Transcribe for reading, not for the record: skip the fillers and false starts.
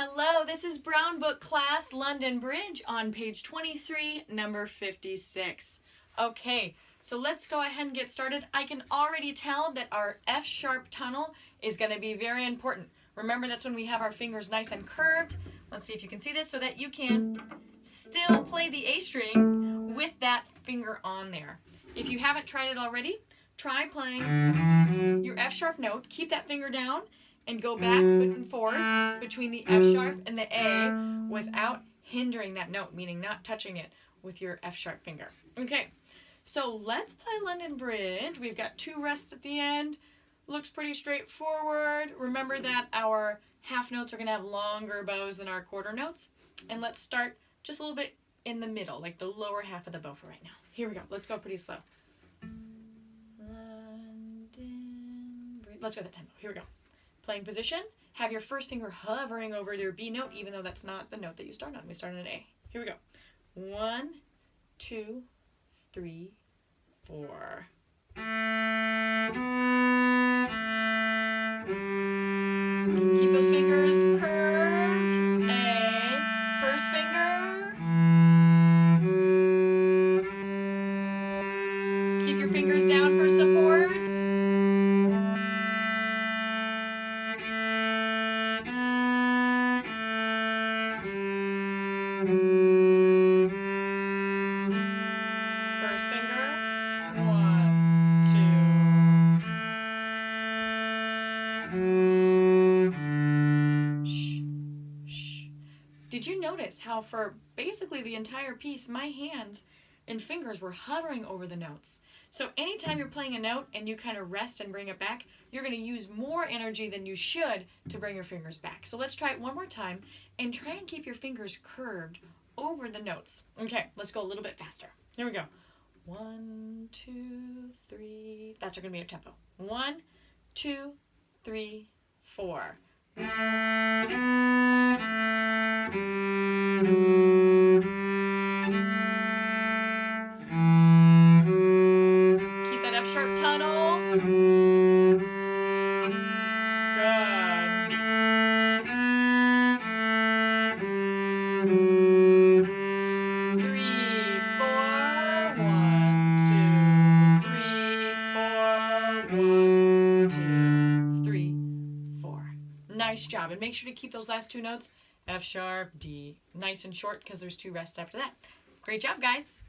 Hello, this is Brown Book Class London Bridge on page 23, number 56. Okay, so let's go ahead and get started. I can already tell that our F sharp tunnel is going to be very important. Remember, that's when we have our fingers nice and curved. Let's see if you can see this so that you can still play the A string with that finger on there. If you haven't tried it already, try playing your F sharp note. Keep that finger down and go back and forth between the F sharp and the A without hindering that note, meaning not touching it with your F sharp finger. Okay, so let's play London Bridge. We've got two rests at the end. Looks pretty straightforward. Remember that our half notes are going to have longer bows than our quarter notes. And let's start just a little bit in the middle, like the lower half of the bow for right now. Here we go. Let's go pretty slow. London Bridge. Let's go that tempo. Here we go. Playing position, have your first finger hovering over your B note, even though that's not the note that you start on. We start on an A. Here we go. 1, 2, 3, 4. Keep those fingers curved. A, first finger. Keep your fingers down for support. First finger, 1, 2. Shh, shh. Did you notice how for basically the entire piece, my hands and fingers were hovering over the notes? So anytime you're playing a note and you kind of rest and bring it back, you're going to use more energy than you should to bring your fingers back. So let's try it one more time and try and keep your fingers curved over the notes. Okay, let's go a little bit faster. Here we go. 1, 2, 3. That's going to be your tempo. 1, 2, 3, 4. Keep that F sharp tunnel. Good. 3, 4. 1, 2, 3, 4. 1, 2, 3, 4. Nice job. And make sure to keep those last two notes, F sharp, D, nice and short because there's two rests after that. Great job, guys.